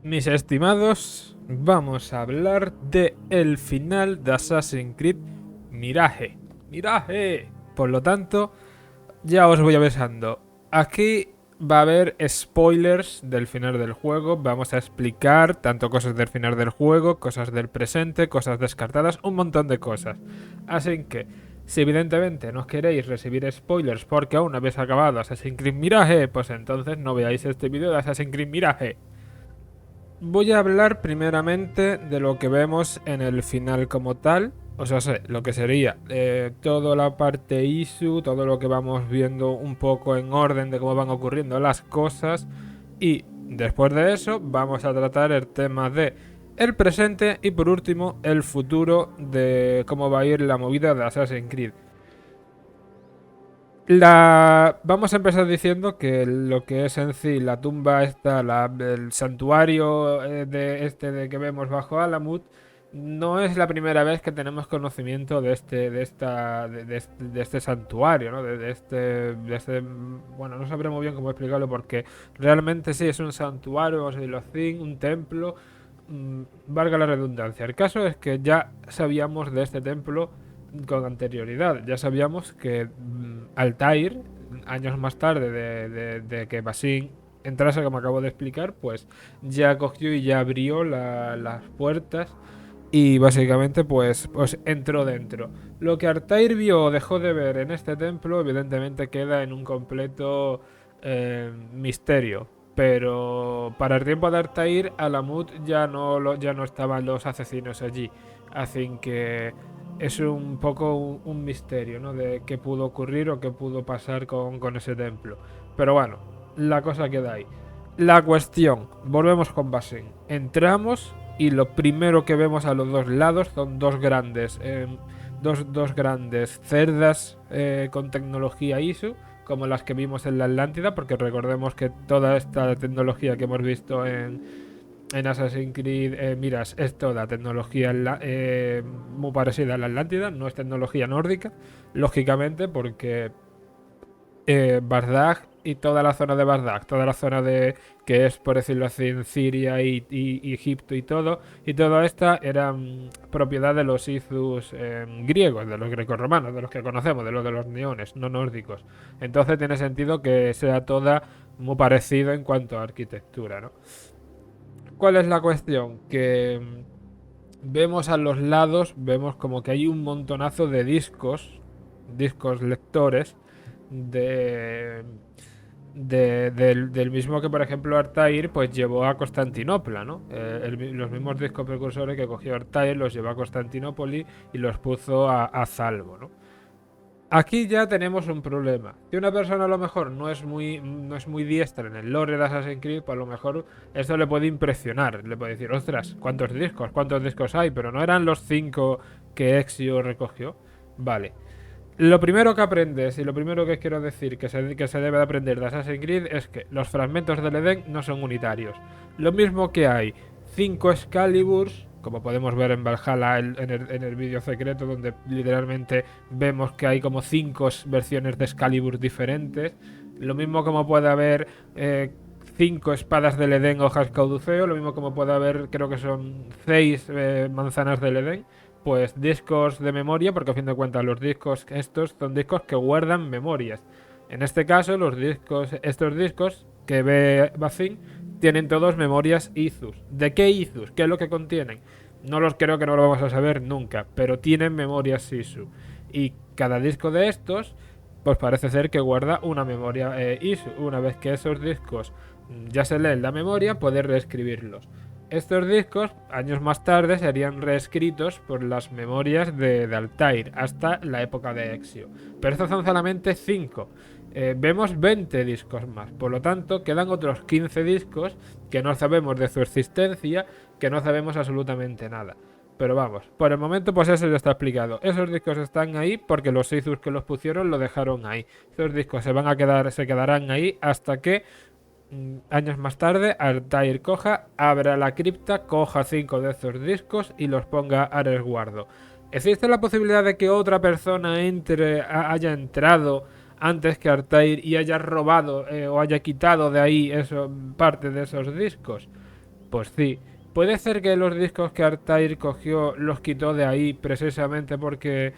Mis estimados, vamos a hablar de el final de Assassin's Creed Mirage. ¡Mirage! Por lo tanto, ya os voy avisando. Aquí va a haber spoilers del final del juego. Vamos a explicar tanto cosas del final del juego, cosas del presente, cosas descartadas, un montón de cosas. Así que, si evidentemente no queréis recibir spoilers porque aún no habéis acabado Assassin's Creed Mirage, pues entonces no veáis este vídeo de Assassin's Creed Mirage. Voy a hablar primeramente de lo que vemos en el final como tal. O sea, lo que sería toda la parte issue, todo lo que vamos viendo un poco en orden de cómo van ocurriendo las cosas. Y después de eso vamos a tratar el tema de el presente y por último el futuro de cómo va a ir la movida de Assassin's Creed. Vamos a empezar diciendo que lo que es en sí la tumba esta, el santuario de que vemos bajo Alamut, no es la primera vez que tenemos conocimiento de este santuario, ¿no? Bueno, no sabré muy bien cómo explicarlo porque realmente sí es un santuario, o sea, un templo, valga la redundancia. El caso es que ya sabíamos de este templo con anterioridad. Ya sabíamos que Altair, años más tarde de que Basin entrase, como acabo de explicar, pues ya cogió y ya abrió las puertas y básicamente pues entró dentro. Lo que Altair vio o dejó de ver en este templo evidentemente queda en un completo misterio. Pero para el tiempo de Altair, Alamut ya no estaban los asesinos allí. Así que es un poco un misterio, ¿no? De qué pudo ocurrir o qué pudo pasar con ese templo. Pero bueno, la cosa queda ahí. La cuestión, volvemos con Basin. Entramos y lo primero que vemos a los dos lados son dos grandes cerdas con tecnología ISO, como las que vimos en la Atlántida, porque recordemos que toda esta tecnología que hemos visto en Assassin's Creed Miras es toda tecnología muy parecida a la Atlántida, no es tecnología nórdica, lógicamente, porque Bagdad y toda la zona de Bagdad, toda la zona de que es, por decirlo así, en Siria y Egipto y todo esta eran propiedad de los Izus griegos, de los grecorromanos, de los que conocemos, de los neones, no nórdicos. Entonces tiene sentido que sea toda muy parecido en cuanto a arquitectura, ¿no? ¿Cuál es la cuestión? Que vemos a los lados, vemos como que hay un montonazo de discos lectores de, del mismo que por ejemplo Altair pues llevó a Constantinopla, ¿no? Los mismos discos precursores que cogió Altair los llevó a Constantinopla y los puso a salvo, ¿no? Aquí ya tenemos un problema. Si una persona a lo mejor no es muy diestra en el lore de Assassin's Creed, pues a lo mejor eso le puede impresionar. Le puede decir, ostras, ¿cuántos discos hay? Pero no eran los 5 que Ezio recogió. Vale. Lo primero que aprendes y lo primero que quiero decir que se debe de aprender de Assassin's Creed es que los fragmentos del Edén no son unitarios. Lo mismo que hay 5 Excaliburs, como podemos ver en Valhalla en el vídeo secreto, donde literalmente vemos que hay como 5 versiones de Excalibur diferentes. Lo mismo como puede haber 5 espadas del Edén hojas caduceo, lo mismo como puede haber, creo que son 6 manzanas del Edén, pues discos de memoria, porque a fin de cuentas los discos estos son discos que guardan memorias. En este caso, estos discos que ve Bacin tienen todos memorias ISUS. ¿De qué ISUS? ¿Qué es lo que contienen? Creo que no lo vamos a saber nunca, pero tienen memorias ISU. Y cada disco de estos, pues parece ser que guarda una memoria ISU. Una vez que esos discos ya se leen la memoria, puede reescribirlos. Estos discos, años más tarde, serían reescritos por las memorias de Altair hasta la época de Ezio. Pero estos son solamente 5. Vemos 20 discos más. Por lo tanto, quedan otros 15 discos que no sabemos de su existencia, que no sabemos absolutamente nada. Pero vamos, por el momento pues eso ya está explicado. Esos discos están ahí porque los Izus que los pusieron lo dejaron ahí. Esos discos se quedarán ahí hasta que años más tarde, Altair abra la cripta, coja 5 de esos discos y los ponga a resguardo. ¿Existe la posibilidad de que otra persona haya entrado antes que Altair y haya robado o haya quitado de ahí parte de esos discos? Pues sí. Puede ser que los discos que Altair cogió los quitó de ahí precisamente porque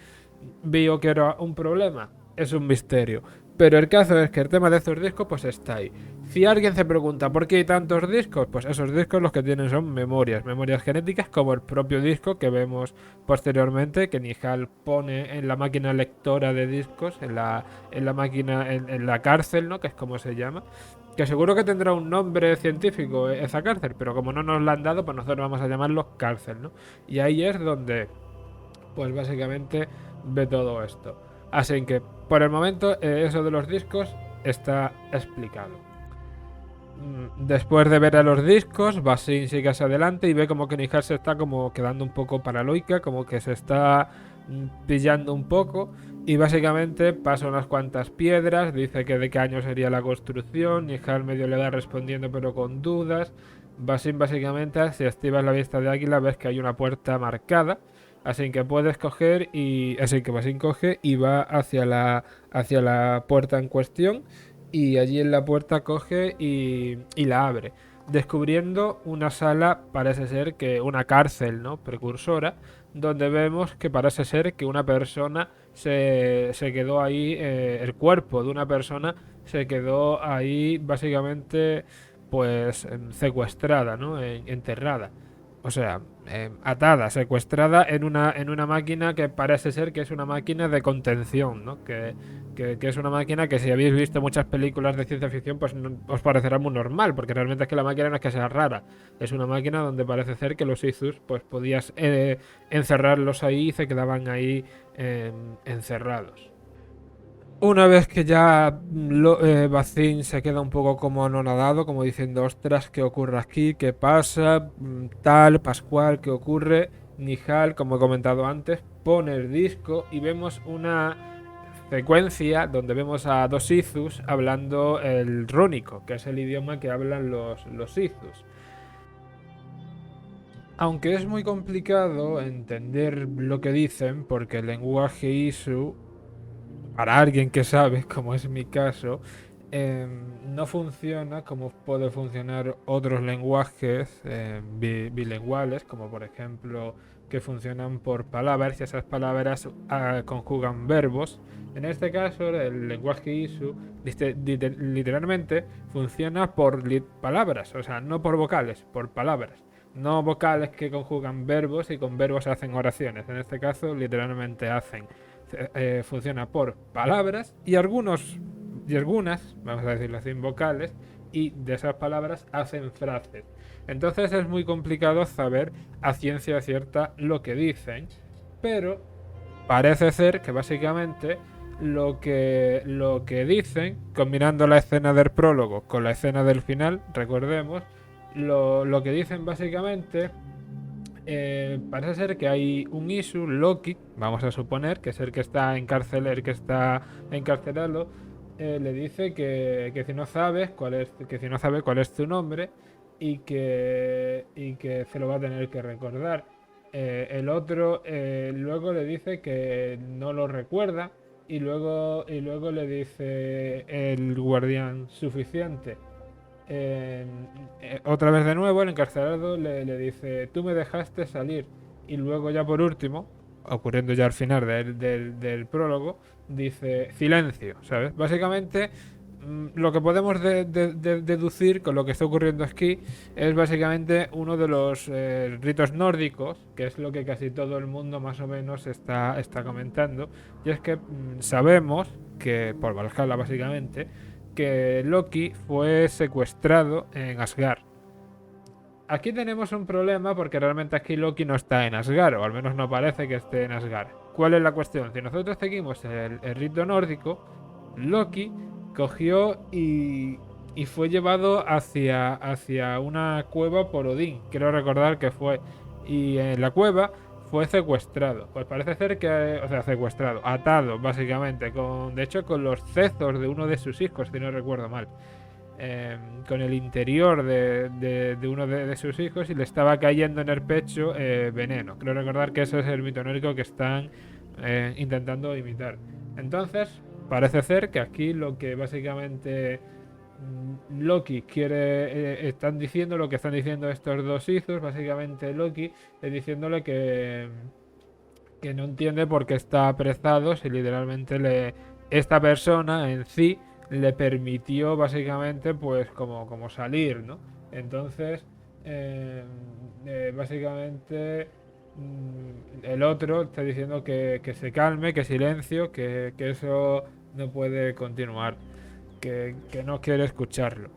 vio que era un problema. Es un misterio. Pero el caso es que el tema de estos discos pues está ahí. Si alguien se pregunta por qué hay tantos discos, pues esos discos los que tienen son memorias genéticas como el propio disco que vemos posteriormente que Nihal pone en la máquina lectora de discos, en la máquina, en la cárcel, ¿no? Que es como se llama. Que seguro que tendrá un nombre científico esa cárcel, pero como no nos la han dado, pues nosotros vamos a llamarlo cárcel, ¿no? Y ahí es donde, pues básicamente ve todo esto. Así que, por el momento, eso de los discos está explicado. Después de ver a los discos, Basin sigue hacia adelante y ve como que Nihal se está como quedando un poco paranoica, como que se está pillando un poco. Y básicamente pasa unas cuantas piedras, dice que de qué año sería la construcción, Nihal medio le da respondiendo pero con dudas. Basin básicamente, si activas la vista de águila, ves que hay una puerta marcada. Así que puedes coger y. Así que Basin coge y va hacia la puerta en cuestión y allí en la puerta coge y la abre, descubriendo una sala, parece ser que una cárcel, ¿no? Precursora, donde vemos que parece ser que una persona se quedó ahí, el cuerpo de una persona se quedó ahí básicamente pues secuestrada, ¿no? Enterrada. O sea, atada, secuestrada en una máquina que parece ser que es una máquina de contención, ¿no? Que es una máquina que si habéis visto muchas películas de ciencia ficción, pues no, os parecerá muy normal, porque realmente es que la máquina no es que sea rara. Es una máquina donde parece ser que los Izus, pues podías encerrarlos ahí y se quedaban ahí encerrados. Una vez que ya Bacin se queda un poco como anonadado, como diciendo, ostras, ¿qué ocurre aquí? ¿Qué pasa? Tal, Pascual, ¿qué ocurre? Nihal, como he comentado antes, pone el disco y vemos una secuencia donde vemos a dos Izus hablando el rúnico, que es el idioma que hablan los Izus. Aunque es muy complicado entender lo que dicen, porque el lenguaje Isu para alguien que sabe, como es mi caso, no funciona como puede funcionar otros lenguajes bilingüales, como por ejemplo que funcionan por palabras y esas palabras conjugan verbos. En este caso, el lenguaje ISU literalmente funciona por palabras, o sea, no por vocales, por palabras. No vocales que conjugan verbos y con verbos hacen oraciones. En este caso, literalmente funciona por palabras y algunas, vamos a decirlo así, vocales, y de esas palabras hacen frases. Entonces es muy complicado saber a ciencia cierta lo que dicen, pero parece ser que básicamente lo que dicen, combinando la escena del prólogo con la escena del final, recordemos, lo que dicen básicamente parece ser que hay un Isu, Loki, vamos a suponer, que es el que está el que está encarcelado, le dice que si no sabes cuál es, que si no sabe cuál es tu nombre y que se lo va a tener que recordar. El otro luego le dice que no lo recuerda y luego le dice el guardián suficiente otra vez de nuevo, el encarcelado le dice, tú me dejaste salir. Y luego ya por último, ocurriendo ya al final del prólogo, dice, silencio, ¿sabes? Básicamente, lo que podemos deducir con lo que está ocurriendo aquí es básicamente uno de los ritos nórdicos, que es lo que casi todo el mundo más o menos está comentando. Y es que sabemos que, por Valhalla básicamente, que Loki fue secuestrado en Asgard. Aquí tenemos un problema porque realmente aquí Loki no está en Asgard, o al menos no parece que esté en Asgard. ¿Cuál es la cuestión? Si nosotros seguimos el rito nórdico, Loki cogió y fue llevado hacia una cueva por Odín. Quiero recordar que fue. Y en la cueva fue secuestrado. Pues parece ser que, o sea, secuestrado, atado básicamente, de hecho con los cezos de uno de sus hijos, si no recuerdo mal. Con el interior de uno de sus hijos y le estaba cayendo en el pecho veneno. Creo recordar que ese es el mito nórdico que están intentando imitar. Entonces, parece ser que aquí lo que básicamente Loki quiere, están diciendo lo que están diciendo estos dos Izus, básicamente Loki es diciéndole que no entiende por qué está apresado si literalmente esta persona en sí le permitió básicamente pues como salir, ¿no? Entonces, básicamente el otro está diciendo que se calme, que silencio, que eso no puede continuar, que no quiere escucharlo.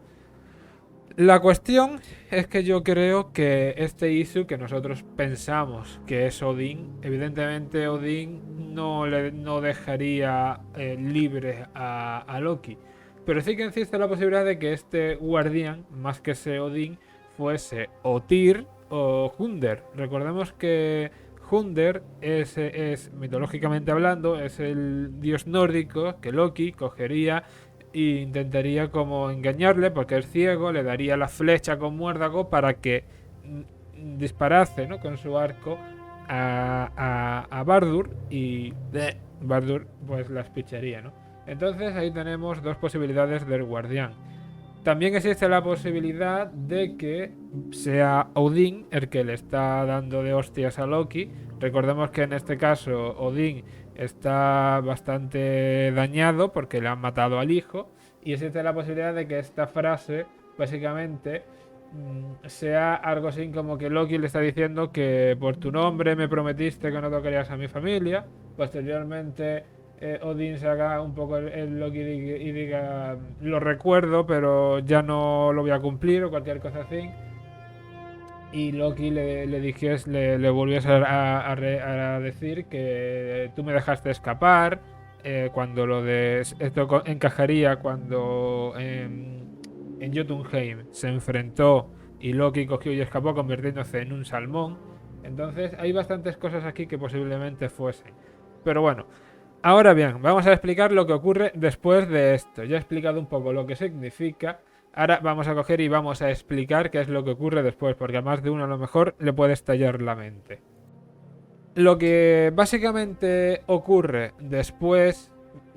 La cuestión es que yo creo que este Isu que nosotros pensamos que es Odín, evidentemente Odín no dejaría libre a Loki. Pero sí que existe la posibilidad de que este guardián, más que ese Odín, fuese o Tyr o Hunder. Recordemos que Hunder es mitológicamente hablando, es el dios nórdico que Loki cogería e intentaría como engañarle porque es ciego, le daría la flecha con muérdago para que disparase, ¿no?, con su arco a Bardur y Bardur pues las picharía, ¿no? Entonces ahí tenemos dos posibilidades del guardián. También existe la posibilidad de que sea Odín el que le está dando de hostias a Loki. Recordemos que en este caso Odín está bastante dañado porque le han matado al hijo. Y existe la posibilidad de que esta frase básicamente sea algo así como que Loki le está diciendo que por tu nombre me prometiste que no tocarías a mi familia. Posteriormente Odín se haga un poco el Loki y diga lo recuerdo pero ya no lo voy a cumplir o cualquier cosa así, y Loki le volviese a decir que tú me dejaste escapar, cuando esto encajaría cuando en Jotunheim se enfrentó y Loki cogió y escapó convirtiéndose en un salmón. Entonces hay bastantes cosas aquí que posiblemente fuesen, pero bueno. Ahora bien, vamos a explicar lo que ocurre después de esto. Ya he explicado un poco lo que significa. Ahora vamos a coger y vamos a explicar qué es lo que ocurre después, porque a más de uno a lo mejor le puede estallar la mente. Lo que básicamente ocurre después,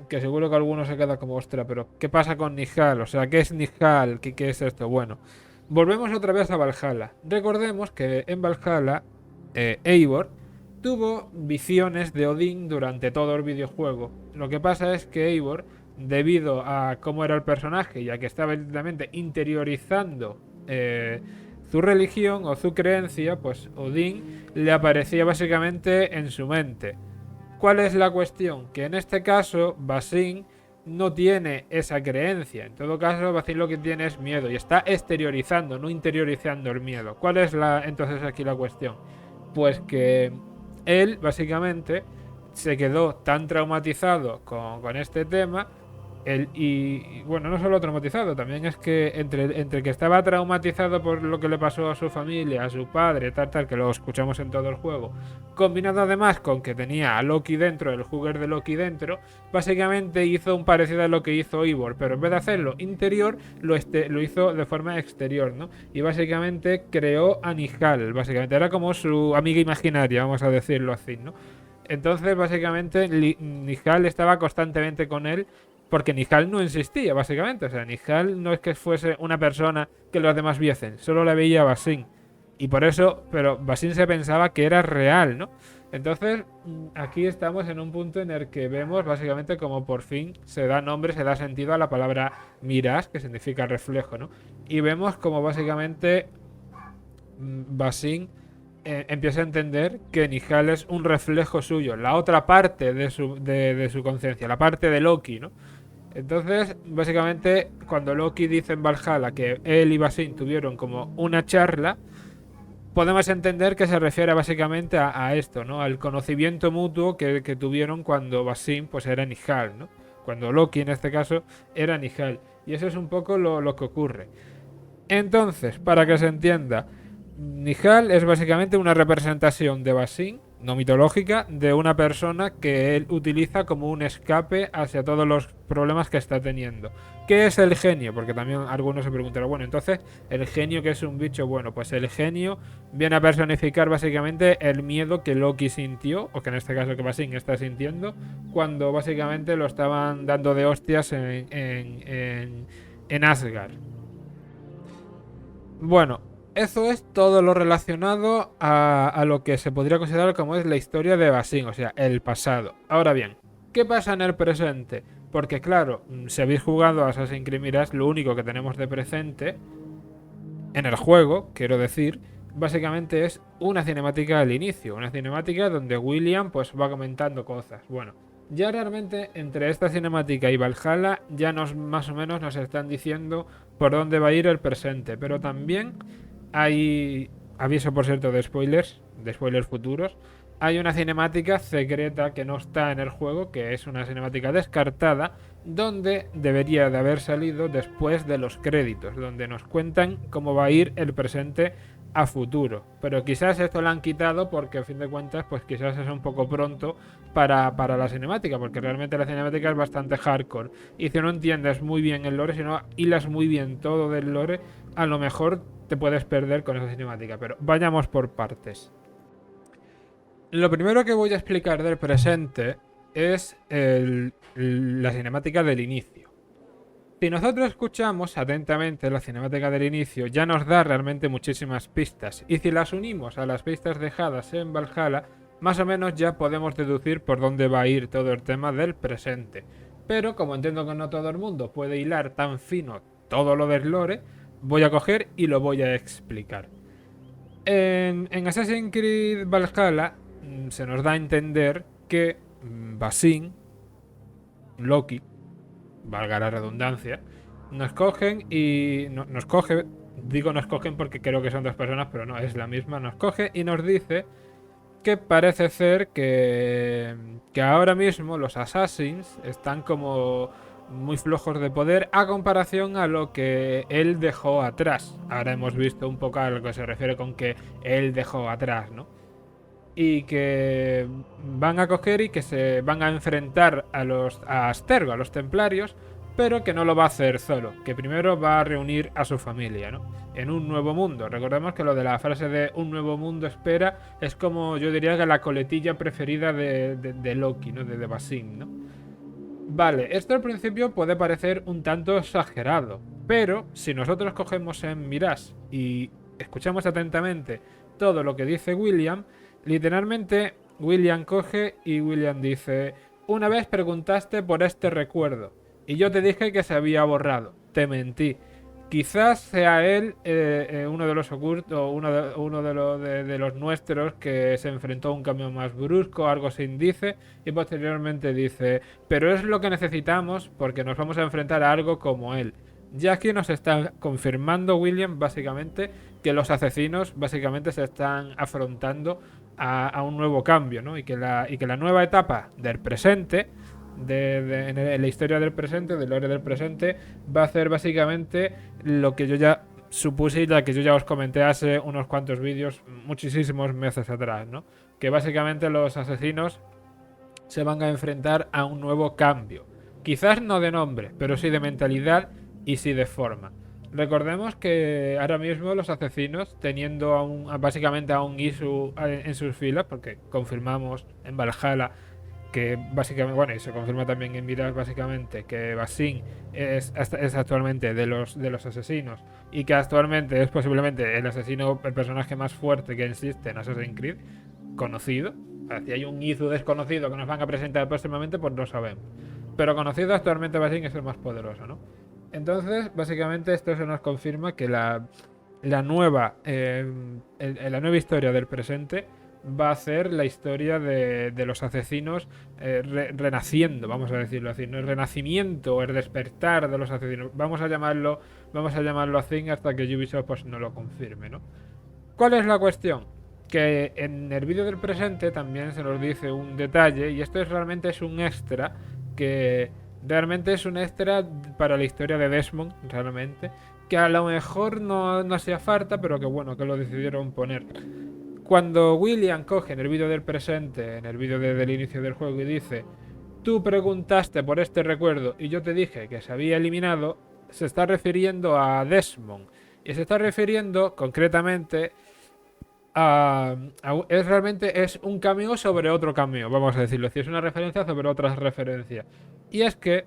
que seguro que alguno se queda como, ostra, pero ¿qué pasa con Nihal? O sea, ¿qué es Nihal? ¿Qué es esto? Bueno, volvemos otra vez a Valhalla. Recordemos que en Valhalla, Eivor tuvo visiones de Odín durante todo el videojuego. Lo que pasa es que Eivor, debido a cómo era el personaje, ya que estaba evidentemente interiorizando su religión o su creencia, pues Odín le aparecía básicamente en su mente. ¿Cuál es la cuestión? Que en este caso Basin no tiene esa creencia. En todo caso, Basin lo que tiene es miedo y está exteriorizando, no interiorizando el miedo. ¿Cuál es entonces aquí la cuestión? Pues que él básicamente se quedó tan traumatizado con este tema. Y bueno, no solo traumatizado, también es que entre que estaba traumatizado por lo que le pasó a su familia, a su padre, tal, que lo escuchamos en todo el juego, combinado además con que tenía a Loki dentro, el Hugger de Loki dentro, básicamente hizo un parecido a lo que hizo Ivor, pero en vez de hacerlo interior, lo hizo de forma exterior, ¿no? Y básicamente creó a Nihal, básicamente era como su amiga imaginaria, vamos a decirlo así, ¿no? Entonces, básicamente, Nihal estaba constantemente con él porque Nihal no existía, básicamente. O sea, Nihal no es que fuese una persona que los demás viesen, solo la veía Basin. Y por eso, pero Basin se pensaba que era real, ¿no? Entonces, aquí estamos en un punto en el que vemos básicamente como por fin se da nombre, se da sentido a la palabra Miras, que significa reflejo, ¿no? Y vemos como básicamente Basin empieza a entender que Nihal es un reflejo suyo, la otra parte de su conciencia, la parte de Loki, ¿no? Entonces, básicamente, cuando Loki dice en Valhalla que él y Basin tuvieron como una charla, podemos entender que se refiere básicamente a esto, ¿no? Al conocimiento mutuo que tuvieron cuando Basin pues era Nihal, ¿no? Cuando Loki en este caso era Nihal. Y eso es un poco lo que ocurre. Entonces, para que se entienda, Nihal es básicamente una representación de Basin, no mitológica, de una persona que él utiliza como un escape hacia todos los problemas que está teniendo. ¿Qué es el genio? Porque también algunos se preguntarán, bueno, entonces, ¿el genio que es un bicho? Bueno, pues el genio viene a personificar básicamente el miedo que Loki sintió, o que en este caso que Basin está sintiendo, cuando básicamente lo estaban dando de hostias en Asgard. Bueno, eso es todo lo relacionado a lo que se podría considerar como es la historia de Basing, o sea, el pasado. Ahora bien, ¿qué pasa en el presente? Porque claro, si habéis jugado a Assassin's Creed Mirage, lo único que tenemos de presente en el juego, quiero decir, básicamente es una cinemática al inicio, una cinemática donde William pues va comentando cosas. Bueno, ya realmente entre esta cinemática y Valhalla ya más o menos nos están diciendo por dónde va a ir el presente, pero también hay, aviso por cierto de spoilers futuros, hay una cinemática secreta que no está en el juego, que es una cinemática descartada, donde debería de haber salido después de los créditos, donde nos cuentan cómo va a ir el presente a futuro. Pero quizás esto lo han quitado porque a fin de cuentas, pues quizás es un poco pronto para la cinemática, porque realmente la cinemática es bastante hardcore. Y si no entiendes muy bien el lore, si no hilas muy bien todo del lore, a lo mejor te puedes perder con esa cinemática. Pero vayamos por partes. Lo primero que voy a explicar del presente es la cinemática del inicio. Si nosotros escuchamos atentamente la cinemática del inicio, ya nos da realmente muchísimas pistas. Y si las unimos a las pistas dejadas en Valhalla, más o menos ya podemos deducir por dónde va a ir todo el tema del presente. Pero como entiendo que no todo el mundo puede hilar tan fino todo lo del lore, voy a coger y lo voy a explicar. En Assassin's Creed Valhalla se nos da a entender que Basing, Loki, valga la redundancia, nos cogen y nos coge, digo nos cogen porque creo que son dos personas, pero no, es la misma, nos coge y nos dice que parece ser que ahora mismo los Assassins están como muy flojos de poder a comparación a lo que él dejó atrás. Ahora hemos visto un poco a lo que se refiere con que él dejó atrás, ¿no? Y que van a coger y que se van a enfrentar a Astergo, a los templarios, pero que no lo va a hacer solo, que primero va a reunir a su familia, ¿no? En un nuevo mundo. Recordemos que lo de la frase de un nuevo mundo espera es como yo diría que la coletilla preferida de Loki, ¿no? De Basing, ¿no? Vale, esto al principio puede parecer un tanto exagerado, pero si nosotros cogemos en Mirage y escuchamos atentamente todo lo que dice William, literalmente William coge y William dice: una vez preguntaste por este recuerdo y yo te dije que se había borrado, te mentí. Quizás sea él uno de los ocultos, de los nuestros que se enfrentó a un cambio más brusco, algo se dice, y posteriormente dice: pero es lo que necesitamos porque nos vamos a enfrentar a algo como él. Ya aquí nos está confirmando William básicamente que los asesinos básicamente se están afrontando a un nuevo cambio, ¿no? Y que la nueva etapa del presente en la historia del presente, del lore del presente, va a hacer básicamente lo que yo ya supuse y la que yo ya os comenté hace unos cuantos vídeos, muchísimos meses atrás, ¿no? Que básicamente los asesinos se van a enfrentar a un nuevo cambio. Quizás no de nombre, pero sí de mentalidad y sí de forma. Recordemos que ahora mismo los asesinos, teniendo básicamente a un Isu en sus filas, porque confirmamos en Valhalla que básicamente, bueno, y se confirma también en Mirage básicamente que Basing es actualmente de los asesinos y que actualmente es posiblemente el asesino, el personaje más fuerte que existe en Assassin's Creed, conocido. Si hay un Izu desconocido que nos van a presentar próximamente, pues no sabemos. Pero conocido actualmente Basing es el más poderoso, ¿no? Entonces, básicamente esto se nos confirma que la nueva historia del presente va a ser la historia de los asesinos renaciendo, vamos a decirlo así, no el renacimiento, el despertar de los asesinos, vamos a llamarlo así hasta que Ubisoft pues no lo confirme, ¿no? ¿Cuál es la cuestión? Que en el vídeo del presente también se nos dice un detalle, y esto realmente es un extra, que realmente es un extra para la historia de Desmond, realmente, que a lo mejor no hacía falta, pero que bueno, que lo decidieron poner. Cuando William coge en el vídeo del presente, en el vídeo del inicio del juego, y dice: tú preguntaste por este recuerdo y yo te dije que se había eliminado, se está refiriendo a Desmond. Y se está refiriendo concretamente realmente es un cameo sobre otro cameo, vamos a decirlo. Es una referencia sobre otra referencia. Y es que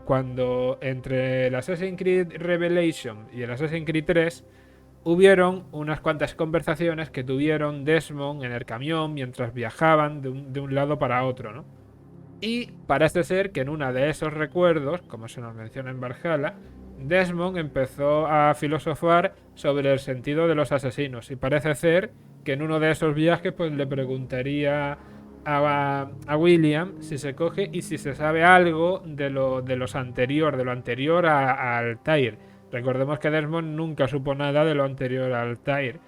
cuando entre el Assassin's Creed Revelation y el Assassin's Creed 3 hubieron unas cuantas conversaciones que tuvieron Desmond en el camión mientras viajaban de un lado para otro, ¿no? Y parece ser que en uno de esos recuerdos, como se nos menciona en Valhalla, Desmond empezó a filosofar sobre el sentido de los asesinos. Y parece ser que en uno de esos viajes pues le preguntaría a William si se coge y si se sabe algo de lo anterior a Altair. Recordemos que Desmond nunca supo nada de lo anterior a Altair,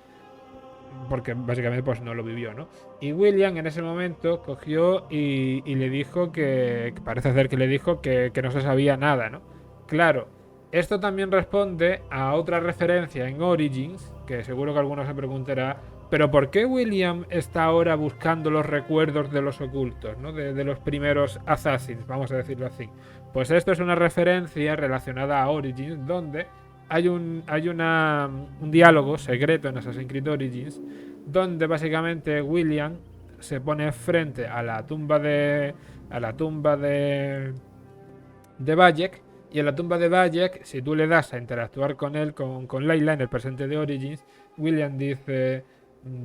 porque básicamente pues no lo vivió, ¿no? Y William en ese momento cogió y le dijo que parece ser que le dijo que no se sabía nada, ¿no? Claro, esto también responde a otra referencia en Origins, que seguro que alguno se preguntará, pero ¿por qué William está ahora buscando los recuerdos de los ocultos, ¿no? De los primeros Assassins, vamos a decirlo así. Pues esto es una referencia relacionada a Origins, donde hay un diálogo secreto en Assassin's Creed Origins donde básicamente William se pone frente a la tumba de Bayek, y en la tumba de Bayek, si tú le das a interactuar con él, con Layla en el presente de Origins, William dice: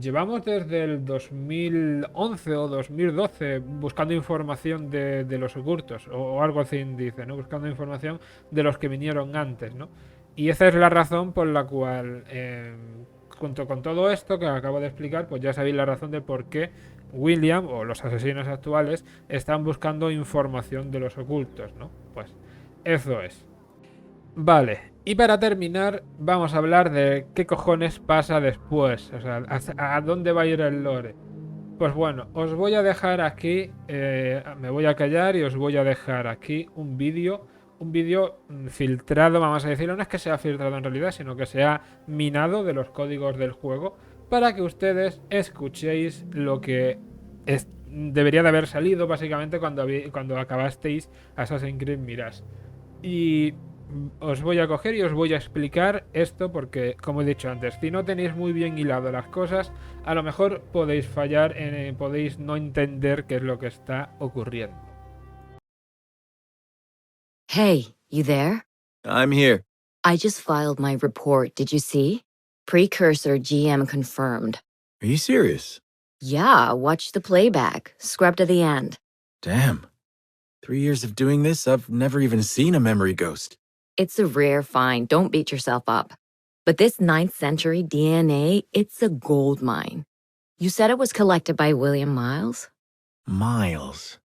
llevamos desde el 2011 o 2012 buscando información de los ocultos, o algo así dice, ¿no? Buscando información de los que vinieron antes, ¿no? Y esa es la razón por la cual, junto con todo esto que acabo de explicar, pues ya sabéis la razón de por qué William o los asesinos actuales están buscando información de los ocultos, ¿no? Pues eso es. Vale, y para terminar, vamos a hablar de qué cojones pasa después, o sea, a dónde va a ir el lore. Pues bueno, os voy a dejar aquí, me voy a callar y os voy a dejar aquí un vídeo filtrado, vamos a decirlo, no es que sea filtrado en realidad, sino que sea minado de los códigos del juego para que ustedes escuchéis lo que debería de haber salido básicamente cuando acabasteis Assassin's Creed Mirage. Y os voy a coger y os voy a explicar esto porque, como he dicho antes, si no tenéis muy bien hilado las cosas, a lo mejor podéis fallar, podéis no entender qué es lo que está ocurriendo. Hey, you there? I'm here. I just filed my report, did you see? Precursor GM confirmed. Are you serious? Yeah, watch the playback. Scrub to the end. Damn. 3 years of doing this, I've never even seen a memory ghost. It's a rare find, don't beat yourself up. But this 9th century DNA, it's a gold mine. You said it was collected by William Miles? Miles.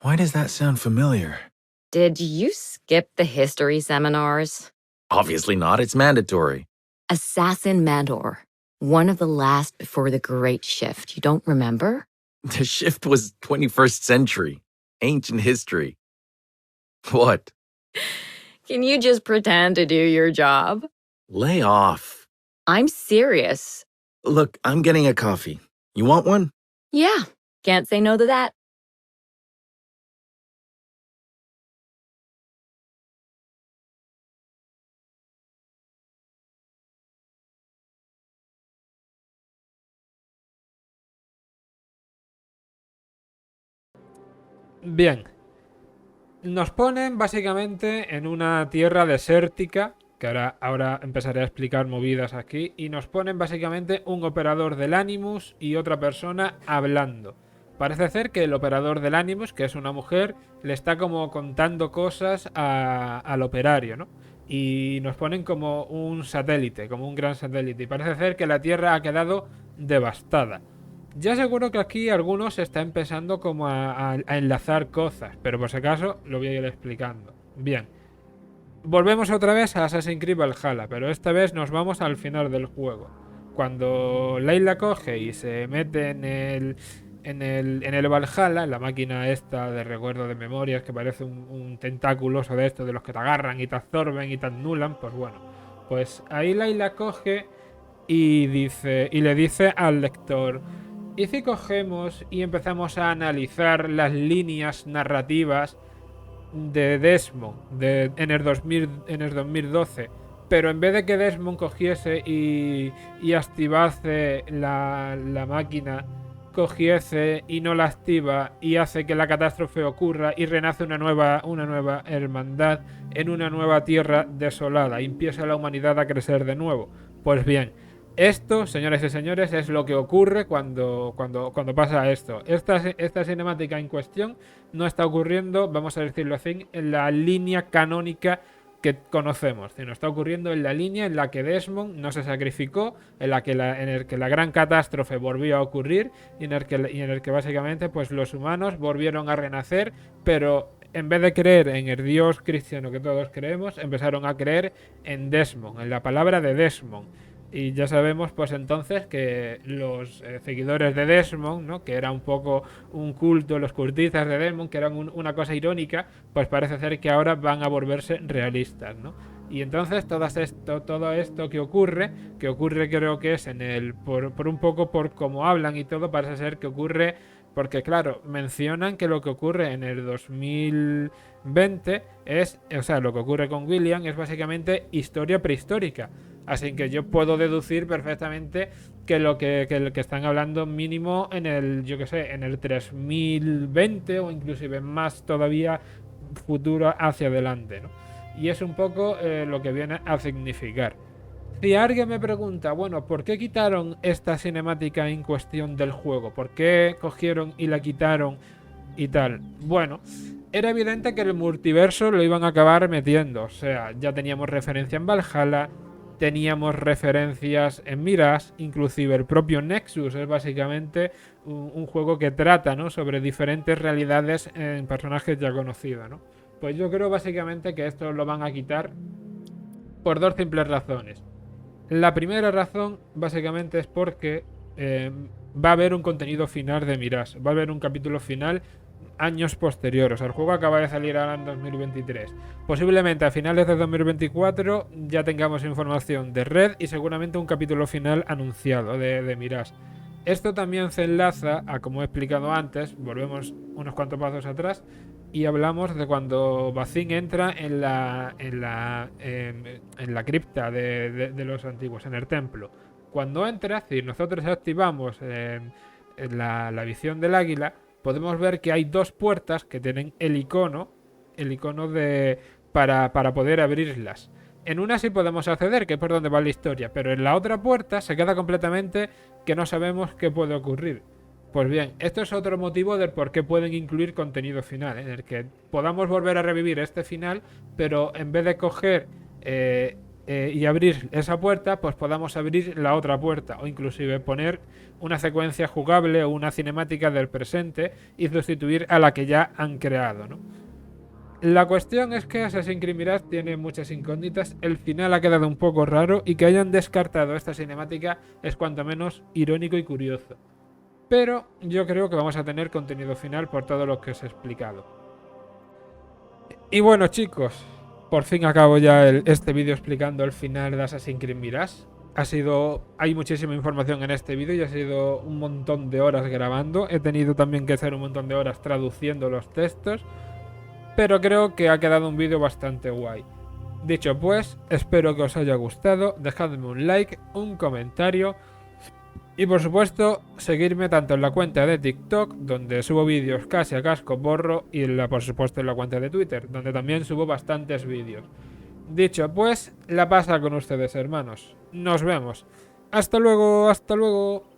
Why does that sound familiar? Did you skip the history seminars? Obviously not, it's mandatory. Assassin Mandor. One of the last before the Great Shift. You don't remember? The shift was 21st century. Ancient history. What? Can you just pretend to do your job? Lay off. I'm serious. Look, I'm getting a coffee. You want one? Yeah, can't say no to that. Bien, nos ponen básicamente en una tierra desértica, que ahora empezaré a explicar movidas aquí, y nos ponen básicamente un operador del Animus y otra persona hablando. Parece ser que el operador del Animus, que es una mujer, le está como contando cosas al operario, ¿no? Y nos ponen como un satélite, como un gran satélite, y parece ser que la Tierra ha quedado devastada. Ya seguro que aquí algunos está empezando como a enlazar cosas, pero por si acaso lo voy a ir explicando. Bien, volvemos otra vez a Assassin's Creed Valhalla, pero esta vez nos vamos al final del juego. Cuando Layla coge y se mete en el Valhalla, en la máquina esta de recuerdo de memorias que parece un tentáculoso de estos de los que te agarran y te absorben y te anulan, pues bueno, pues ahí Layla coge y le dice al lector: ¿y si cogemos y empezamos a analizar las líneas narrativas de Desmond en el 2012? Pero en vez de que Desmond cogiese y activase la máquina cogiese y no la activa y hace que la catástrofe ocurra y renace una nueva hermandad en una nueva tierra desolada y empieza la humanidad a crecer de nuevo. Pues bien, esto, señores y señores, es lo que ocurre cuando pasa esto. Esta cinemática en cuestión no está ocurriendo, vamos a decirlo así, en la línea canónica que conocemos, sino está ocurriendo en la línea en la que Desmond no se sacrificó, en el que la gran catástrofe volvió a ocurrir y en el que básicamente pues los humanos volvieron a renacer, pero en vez de creer en el Dios cristiano que todos creemos, empezaron a creer en Desmond, en la palabra de Desmond. Y ya sabemos pues entonces que los seguidores de Desmond, ¿no?, que era un poco un culto, los cultistas de Desmond, que eran una cosa irónica, pues parece ser que ahora van a volverse realistas, ¿no? Y entonces todo esto que ocurre creo que es por un poco por cómo hablan y todo, parece ser que ocurre porque claro, mencionan que lo que ocurre en el 2020 lo que ocurre con William es básicamente historia prehistórica. Así que yo puedo deducir perfectamente que lo que están hablando mínimo en el 3020 o inclusive más todavía futuro hacia adelante, ¿no? Y es un poco lo que viene a significar. Si alguien me pregunta, bueno, ¿por qué quitaron esta cinemática en cuestión del juego? ¿Por qué cogieron y la quitaron y tal? Bueno, era evidente que el multiverso lo iban a acabar metiendo. O sea, ya teníamos referencia en Valhalla, teníamos referencias en Mirage, inclusive el propio Nexus es básicamente un juego que trata, ¿no?, sobre diferentes realidades en personajes ya conocidos, ¿no? Pues yo creo básicamente que esto lo van a quitar por dos simples razones. La primera razón básicamente es porque va a haber un contenido final de Mirage, va a haber un capítulo final años posteriores. El juego acaba de salir ahora en 2023. Posiblemente a finales de 2024 ya tengamos información de Red y seguramente un capítulo final anunciado de Mirage. Esto también se enlaza a, como he explicado antes, volvemos unos cuantos pasos atrás y hablamos de cuando Bazin entra en la cripta de los antiguos, en el templo. Cuando entra, si nosotros activamos la visión del águila, podemos ver que hay dos puertas que tienen el icono para poder abrirlas. En una sí podemos acceder, que es por donde va la historia, pero en la otra puerta se queda completamente que no sabemos qué puede ocurrir. Pues bien, esto es otro motivo del por qué pueden incluir contenido final, en el que podamos volver a revivir este final, pero en vez de coger y abrir esa puerta, pues podamos abrir la otra puerta, o inclusive poner una secuencia jugable o una cinemática del presente y sustituir a la que ya han creado, ¿no? La cuestión es que Assassin's Creed Mirage tiene muchas incógnitas, el final ha quedado un poco raro y que hayan descartado esta cinemática es cuanto menos irónico y curioso. Pero yo creo que vamos a tener contenido final por todo lo que os he explicado. Y bueno, chicos, por fin acabo ya este vídeo explicando el final de Assassin's Creed Mirage. Hay muchísima información en este vídeo y ha sido un montón de horas grabando. He tenido también que hacer un montón de horas traduciendo los textos, pero creo que ha quedado un vídeo bastante guay. Dicho pues, espero que os haya gustado, dejadme un like, un comentario y por supuesto seguirme tanto en la cuenta de TikTok, donde subo vídeos casi a casco porro, y por supuesto en la cuenta de Twitter, donde también subo bastantes vídeos. Dicho pues, la pasa con ustedes, hermanos. Nos vemos. Hasta luego, hasta luego.